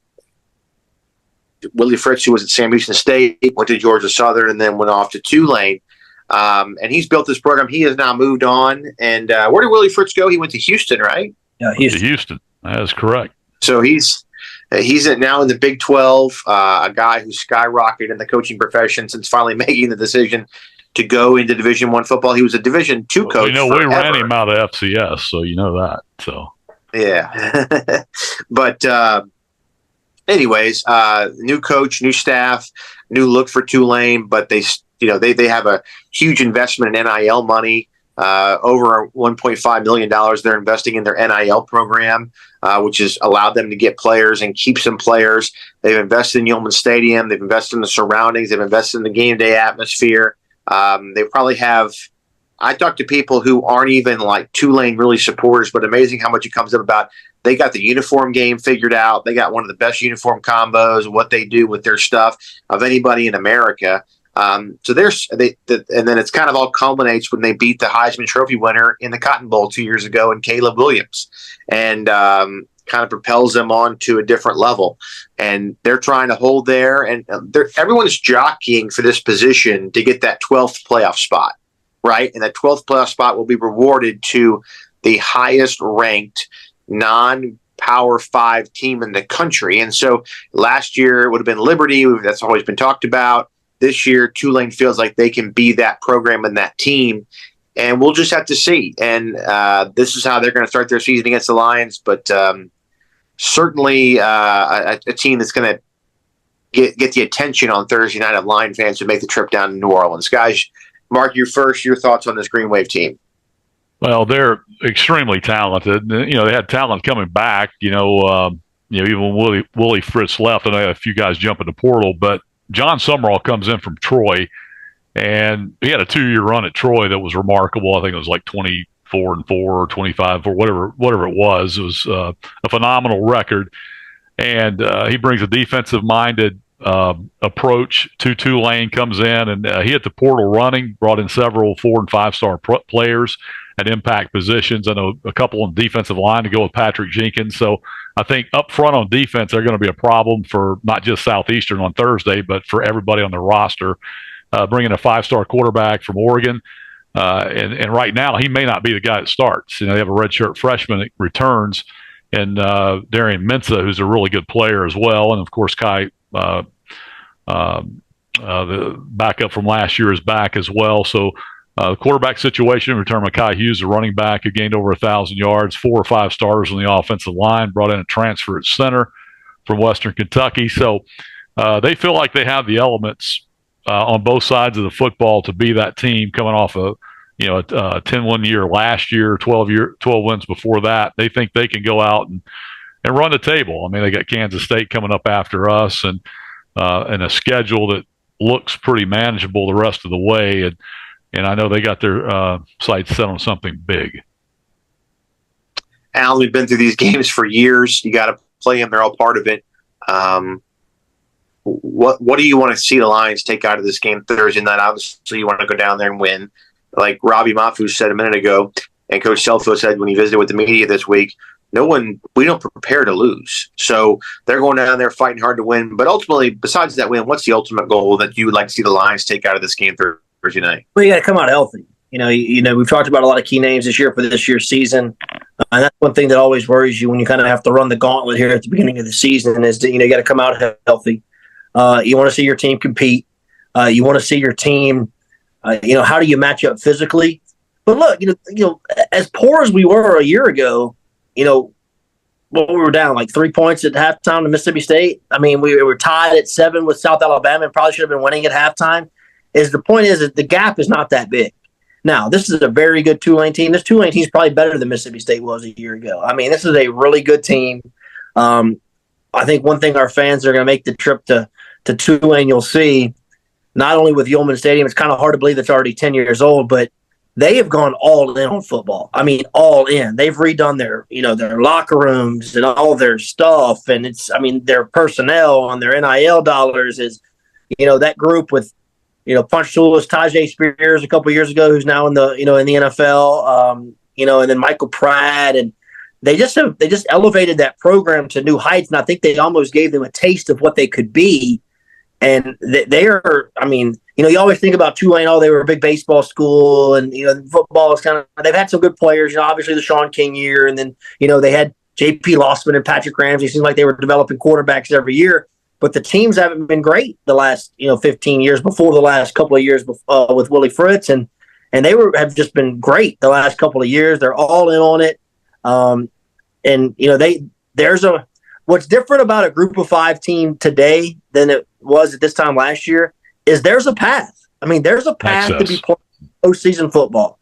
Willie Fritz, who was at Sam Houston State, went to Georgia Southern, and then went off to Tulane. And he's built this program. He has now moved on. And where did Willie Fritz go? He went to Houston, right? Yeah, Houston. That is correct. So he's now in the Big 12, a guy who's skyrocketed in the coaching profession since finally making the decision to go into Division I football. He was a Division II coach. We ran him out of FCS, so you know that. So yeah, but anyways, new coach, new staff, new look for Tulane, but they have a huge investment in NIL money. Over $1.5 million they're investing in their NIL program, which has allowed them to get players and keep some players. They've invested in Yulman Stadium. They've invested in the surroundings. They've invested in the game day atmosphere. They probably have – I talk to people who aren't even like Tulane really supporters, but amazing how much it comes up about they got the uniform game figured out. They got one of the best uniform combos, what they do with their stuff of anybody in America. And then it's kind of all culminates when they beat the Heisman Trophy winner in the Cotton Bowl 2 years ago in Caleb Williams. And kind of propels them on to a different level. And they're trying to hold there, and everyone's jockeying for this position to get that 12th playoff spot, right? And that 12th playoff spot will be rewarded to the highest ranked non-Power 5 team in the country. And so last year it would have been Liberty. That's always been talked about. This year, Tulane feels like they can be that program and that team. And we'll just have to see. And this is how they're going to start their season against the Lions. But certainly a team that's going to get the attention on Thursday night of Lion fans to make the trip down to New Orleans. Guys, Mark, your thoughts on this Green Wave team? Well, they're extremely talented. They had talent coming back. Even when Willie Fritz left, and I had a few guys jump in the portal, but John Summerall comes in from Troy, and he had a 2-year run at Troy that was remarkable. I think it was like 24-4 or 25 or whatever it was. It was a phenomenal record, and he brings a defensive-minded approach to Tulane. Comes in, and he hit the portal running, brought in several 4- and 5-star players at impact positions. I know a couple on the defensive line to go with Patrick Jenkins. So I think up front on defense, they're going to be a problem for not just Southeastern on Thursday, but for everybody on their roster. Bringing a 5-star quarterback from Oregon. And right now, he may not be the guy that starts. They have a redshirt freshman that returns, and Darian Mensah, who's a really good player as well. And, of course, Kai, the backup from last year, is back as well. So the quarterback situation, return Mekhi Hughes, a running back who gained over 1,000 yards, 4 or 5 stars on the offensive line, brought in a transfer at center from Western Kentucky. So they feel like they have the elements on both sides of the football to be that team coming off a 10-win year last year, 12 wins before that. They think they can go out and run the table. I mean, they got Kansas State coming up after us, and a schedule that looks pretty manageable the rest of the way. And I know they got their sights set on something big. Al, we've been through these games for years. You got to play them. They're all part of it. What do you want to see the Lions take out of this game Thursday night? Obviously, you want to go down there and win. Like Robbie Mahfouz said a minute ago, and Coach Selfo said when he visited with the media this week, we don't prepare to lose. So they're going down there fighting hard to win. But ultimately, besides that win, what's the ultimate goal that you would like to see the Lions take out of this game Thursday night? Well, you got to come out healthy. We've talked about a lot of key names this year for this year's season. And that's one thing that always worries you when you kind of have to run the gauntlet here at the beginning of the season is that, you got to come out healthy. You want to see your team compete. You want to see your team, how do you match up physically? But look, as poor as we were a year ago, we were down like 3 points at halftime to Mississippi State. I mean, we were tied at 7 with South Alabama and probably should have been winning at halftime. The point is that the gap is not that big. Now, this is a very good Tulane team. This Tulane team is probably better than Mississippi State was a year ago. I mean, this is a really good team. I think one thing our fans are going to make the trip to Tulane, you'll see, not only with Yeoman Stadium, it's kind of hard to believe it's already 10 years old, but they have gone all in on football. I mean, all in. They've redone their locker rooms and all their stuff, and their personnel and their NIL dollars is, that group with, Punch Soulis, Tajay Spears a couple years ago, who's now in the NFL, and then Michael Pratt, and they just elevated that program to new heights, and I think they almost gave them a taste of what they could be. And they are, you always think about Tulane, they were a big baseball school, and, football is they've had some good players, obviously the Sean King year, and then, they had J.P. Lossman and Patrick Ramsey. It seemed like they were developing quarterbacks every year, but the teams haven't been great the last, 15 years before the last couple of years with Willie Fritz, and they have just been great the last couple of years. They're all in on it. What's different about a group of 5 team today than it was at this time last year is there's a path. There's a path to be playing postseason football.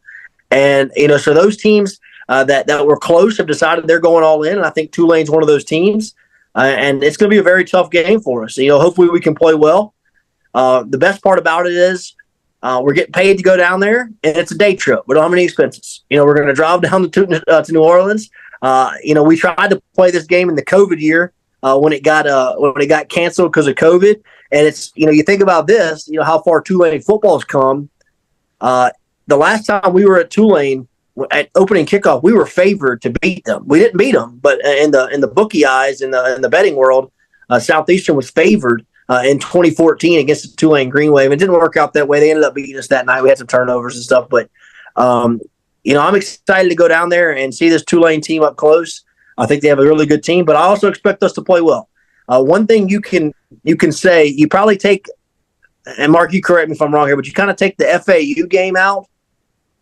And, so those teams that were close have decided they're going all in. And I think Tulane's one of those teams. And it's going to be a very tough game for us. Hopefully we can play well. The best part about it is we're getting paid to go down there, and it's a day trip. We don't have any expenses. We're going to drive down to New Orleans. We tried to play this game in the COVID year when it got canceled because of COVID. And it's, you think about this, how far Tulane football's come. The last time we were at Tulane, at opening kickoff, we were favored to beat them. We didn't beat them, but in the bookie eyes, in the betting world, Southeastern was favored in 2014 against the Tulane Green Wave. It didn't work out that way. They ended up beating us that night. We had some turnovers and stuff, but I'm excited to go down there and see this Tulane team up close. I think they have a really good team, but I also expect us to play well. One thing you can say, you probably take, and Mark, you correct me if I'm wrong here, but you kind of take the FAU game out.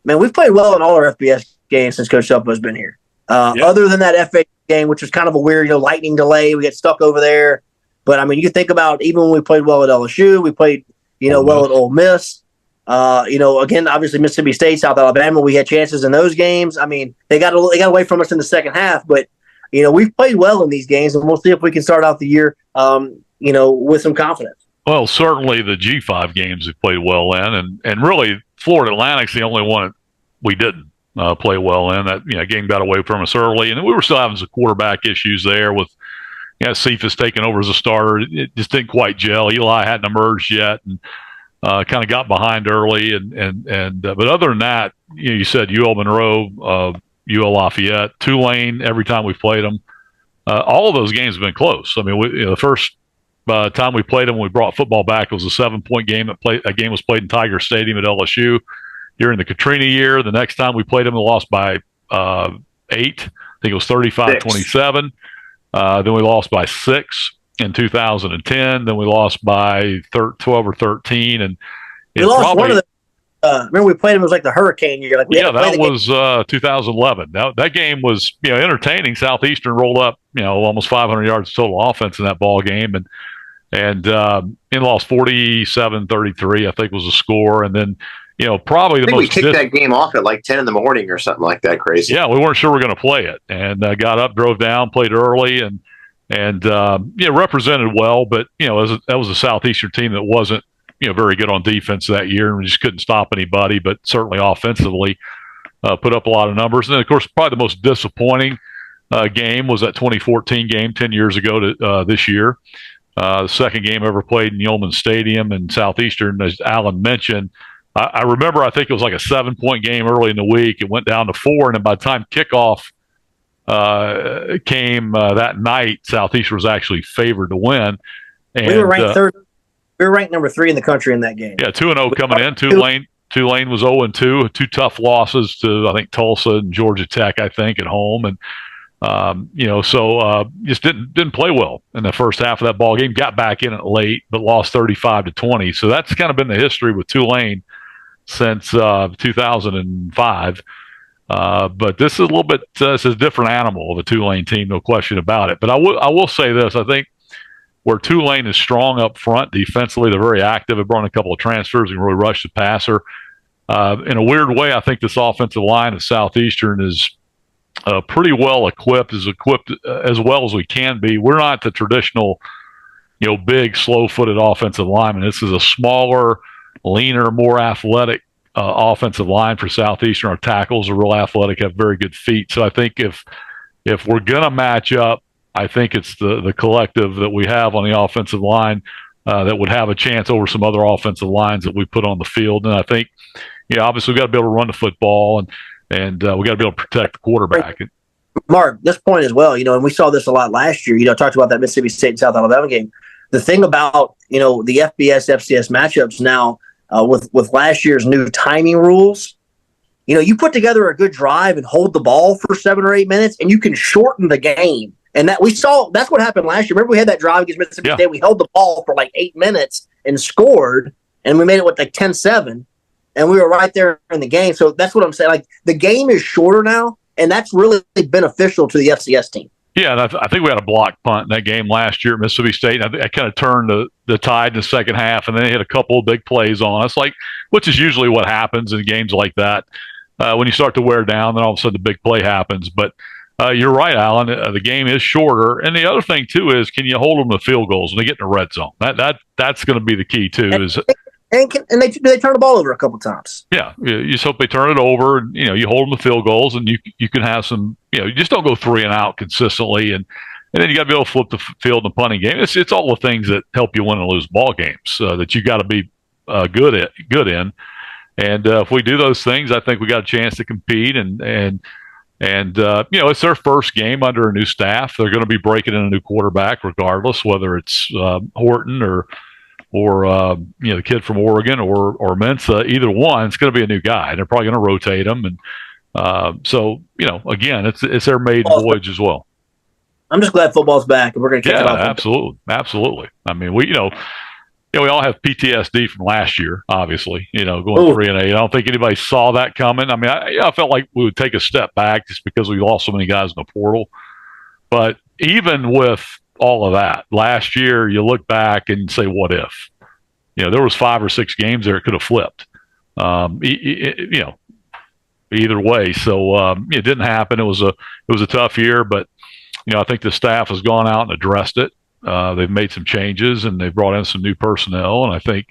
Man, we've played well in all our FBS games since Coach Shelpo has been here. Other than that FAU game, which was kind of a weird, lightning delay, we get stuck over there. But I mean, you think about even when we played well at LSU, we played, well at Ole Miss. Again, obviously Mississippi State, South Alabama, we had chances in those games. I mean, they got away from us in the second half, but we've played well in these games, and we'll see if we can start out the year, with some confidence. Well, certainly the G5 games we played well in, and really Florida Atlantic's the only one we didn't play well in. That game got away from us early, and we were still having some quarterback issues there with Cephas taking over as a starter. It just didn't quite gel. Eli hadn't emerged yet, and kind of got behind early. But other than that, you said UL Monroe, UL Lafayette, Tulane. Every time we played them, all of those games have been close. I mean, the first time we played them, we brought football back. It was a 7-point game. That game was played in Tiger Stadium at LSU during the Katrina year. The next time we played them, we lost by 8. I think it was 35-27. Then we lost by 6 in 2010. Then we lost by 12 or 13. And we lost one of the. Remember, we played them. It was like the hurricane year. That was 2011. That game was entertaining. Southeastern rolled up almost 500 yards total offense in that ball game, and lost 47-33. I think was the score. And then probably the most. We kicked that game off at like 10 in the morning or something like that. Crazy. Yeah, we weren't sure we were going to play it, and got up, drove down, played early, and represented well. But that was a Southeastern team that wasn't very good on defense that year, and we just couldn't stop anybody. But certainly offensively, put up a lot of numbers. And then, of course, probably the most disappointing game was that 2014 game 10 years ago to this year. The second game ever played in Yeoman Stadium, and Southeastern, as Alan mentioned. I remember, I think it was like a 7-point game early in the week. It went down to 4, and then by the time kickoff came that night, Southeastern was actually favored to win. And, we were ranked third. We were ranked number 3 in the country in that game. Yeah, 2-0 coming in. Tulane was 0-2. 2 tough losses to, I think, Tulsa and Georgia Tech, I think, at home. And just didn't play well in the first half of that ball game. Got back in it late, but lost 35-20. So that's kind of been the history with Tulane since 2005. But this is a little bit it's a different animal, the Tulane team, no question about it. But I will say this: I think where Tulane is strong up front defensively, they're very active. They brought in a couple of transfers and really rushed the passer. In a weird way, I think this offensive line of Southeastern is pretty well equipped, as well as we can be. We're not the traditional, big, slow-footed offensive lineman. This is a smaller, leaner, more athletic offensive line for Southeastern. Our tackles are real athletic, have very good feet. So I think if we're going to match up, I think it's the collective that we have on the offensive line that would have a chance over some other offensive lines that we put on the field. And I think, obviously we've got to be able to run the football, and we got to be able to protect the quarterback. Mark, this point as well, and we saw this a lot last year. Talked about that Mississippi State and South Alabama game. The thing about, the FBS, FCS matchups now with last year's new timing rules, you put together a good drive and hold the ball for 7 or 8 minutes, and you can shorten the game. And that's what happened last year. Remember, we had that drive against Mississippi State. We held the ball for like 8 minutes and scored, and we made it with like 10-7, and we were right there in the game. So that's what I'm saying. Like, the game is shorter now, and that's really beneficial to the FCS team. Yeah, and I think we had a block punt in that game last year at Mississippi State. And I kind of turned the tide in the second half, and then they hit a couple of big plays on us, which is usually what happens in games like that. When you start to wear down, then all of a sudden the big play happens. But you're right, Alan. The game is shorter, and the other thing too is, can you hold them to field goals when they get in the red zone? That's going to be the key too. And they turn the ball over a couple times. Yeah, you just hope they turn it over, and you hold them to field goals, and you can have some. You just don't go 3 and out consistently, and then you got to be able to flip the field in the punting game. It's all the things that help you win and lose ball games that you got to be good in. And if we do those things, I think we got a chance to compete. And it's their first game under a new staff. They're going to be breaking in a new quarterback, regardless whether it's Horton or the kid from Oregon or Mensa. Either one, it's going to be a new guy. They're probably going to rotate them, and again, it's their maiden voyage as well. I'm just glad football's back, and we're going to kick it off. Absolutely. I mean, we all have PTSD from last year, obviously, going 3-8. I don't think anybody saw that coming. I mean, I felt like we would take a step back just because we lost so many guys in the portal. But even with all of that, last year, you look back and say, what if? There was 5 or 6 games there it could have flipped, either way. So it didn't happen. It was a tough year, but I think the staff has gone out and addressed it. They've made some changes and they've brought in some new personnel. And I think,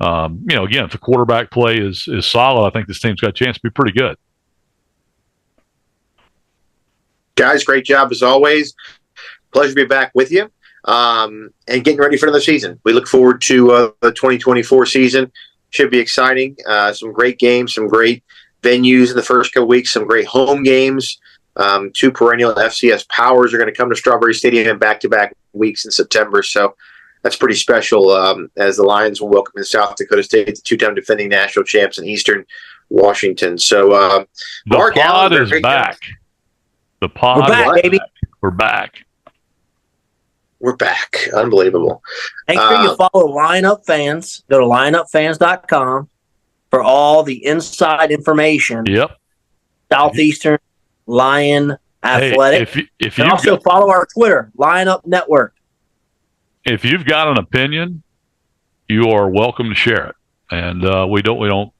again, if the quarterback play is solid, I think this team's got a chance to be pretty good. Guys, great job as always. Pleasure to be back with you and getting ready for another season. We look forward to the 2024 season. Should be exciting. Some great games, some great venues in the first couple weeks, some great home games. 2 perennial FCS powers are going to come to Strawberry Stadium in back-to-back weeks in September. So that's pretty special as the Lions will welcome in South Dakota State, the 2-time defending national champs in Eastern Washington. So the Mark pod Allen, is back. The pod We're back, is baby. back. We're back. We're back. Unbelievable. Make sure you follow Lineup Fans. Go to lineupfans.com for all the inside information. Yep. Southeastern Lion Athletic. Hey, if and you also follow our Twitter, Lineup Network. If you've got an opinion, you are welcome to share it. And we don't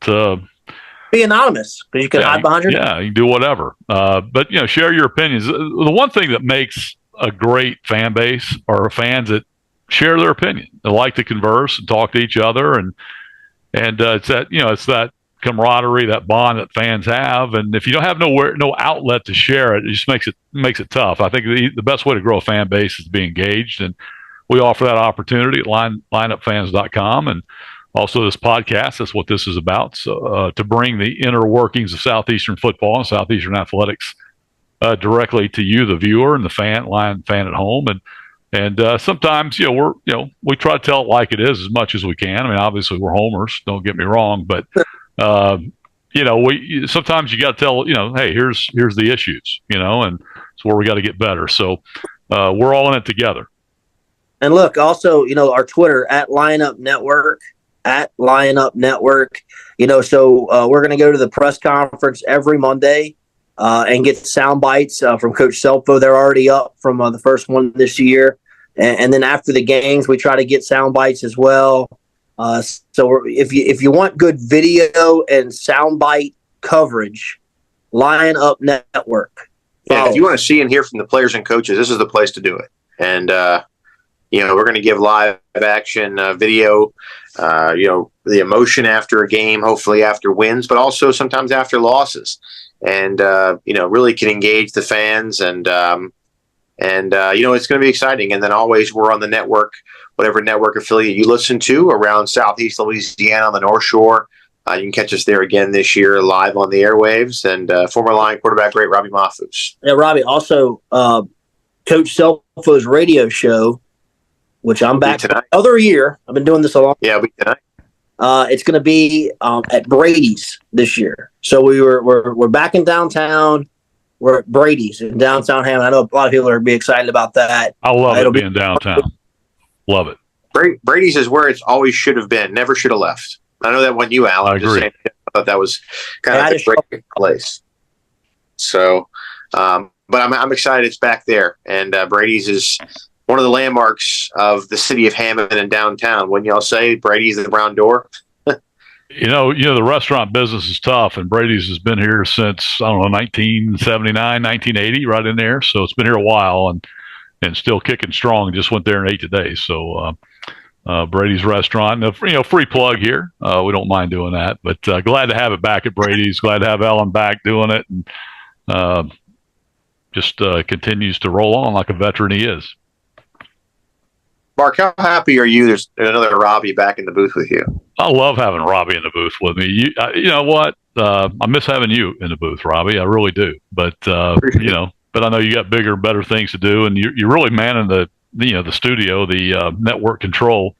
Be anonymous because you can hide behind your name. Yeah, you can do whatever. But share your opinions. The one thing that makes a great fan base are fans that share their opinion. They like to converse and talk to each other, and it's that camaraderie, that bond that fans have. And if you don't have no outlet to share it, it just makes it tough. I think the best way to grow a fan base is to be engaged, and we offer that opportunity at lineupfans.com. And also this podcast, that's what this is about. So to bring the inner workings of Southeastern football and Southeastern athletics directly to you, the viewer, and the Lion fan at home. And sometimes, we try to tell it like it is as much as we can. I mean, obviously we're homers, don't get me wrong, but sometimes you got to tell, hey, here's the issues, and it's where we got to get better. So we're all in it together. And look, also, our Twitter at Lineup Network, so we're going to go to the press conference every Monday and get sound bites from Coach Selfo. They're already up from the first one this year. And then after the games, we try to get sound bites as well. So if you want good video and soundbite coverage, Lineup Network. Yeah, if you want to see and hear from the players and coaches, this is the place to do it. And we're going to give live action video. The emotion after a game, hopefully after wins, but also sometimes after losses, and really can engage the fans, and it's going to be exciting. And then always we're on the network. Whatever network affiliate you listen to around Southeast Louisiana on the North Shore, you can catch us there again this year live on the airwaves. And former Lion quarterback, great Robbie Mahfouz. Yeah, Robbie. Also, Coach Selfo's radio show, which I'm back for another year. I've been doing this a long. Yeah, tonight. It's going to be at Brady's this year. So we're back in downtown. We're at Brady's in downtown Hammond. I know a lot of people are be excited about that. I love it being downtown. Love it. Brady's is where it's always should have been. Never should have left. I know that when you, Alan. I agree. I thought that was kind of a great place. So, but I'm excited it's back there. And Brady's is one of the landmarks of the city of Hammond and downtown. Wouldn't y'all say Brady's the Brown Door? The restaurant business is tough, and Brady's has been here since, 1979, 1980, right in there. So it's been here a while, and still kicking strong. Just went there and ate today. So Brady's Restaurant, free plug here. We don't mind doing that, but glad to have it back at Brady's. Glad to have Ellen back doing it, and just continues to roll on like a veteran he is. Mark, how happy are you? There's another Robbie back in the booth with you. I love having Robbie in the booth with me. You know what? I miss having you in the booth, Robbie. I really do. But but I know you got bigger, better things to do, and you're really manning the studio, the network control,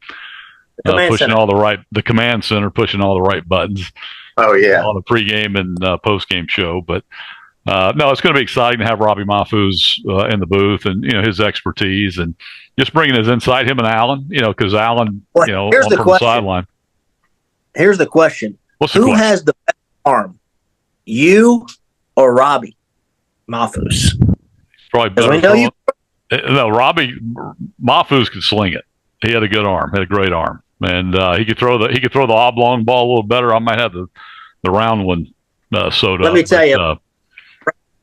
pushing the command center, pushing all the right buttons. Oh yeah, on the pregame and postgame show. But no, it's going to be exciting to have Robbie Mahfouz in the booth, and his expertise and just bringing his insight. Him and Alan, because Alan, here's from the the sideline. Here's the question: Who has the best arm, you or Robbie Mahfouz? Probably better. No, Robbie Mahfouz could sling it. He had a good arm, had a great arm, and he could throw the oblong ball a little better. I might have the round one sewed up. Let me tell you,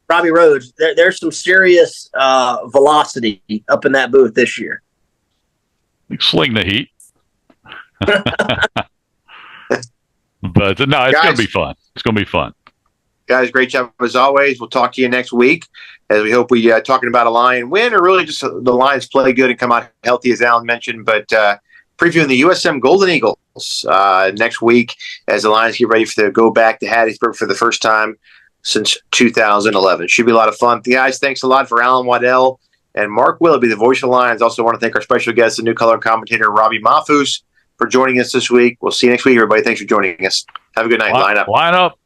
Robbie Rhodes, there's some serious velocity up in that booth this year. Sling the heat. But no, it's going to be fun. It's going to be fun. Guys, great job as always. We'll talk to you next week as we hope we talking about a Lion win or really just the Lions play good and come out healthy, as Alan mentioned. But previewing the USM Golden Eagles next week as the Lions get ready to go back to Hattiesburg for the first time since 2011. Should be a lot of fun. Guys, thanks a lot for Alan Waddell and Mark Willoughby, the voice of the Lions. Also want to thank our special guest, the new color commentator, Robbie Mahfouz, for joining us this week. We'll see you next week, everybody. Thanks for joining us. Have a good night. Line up. Line up.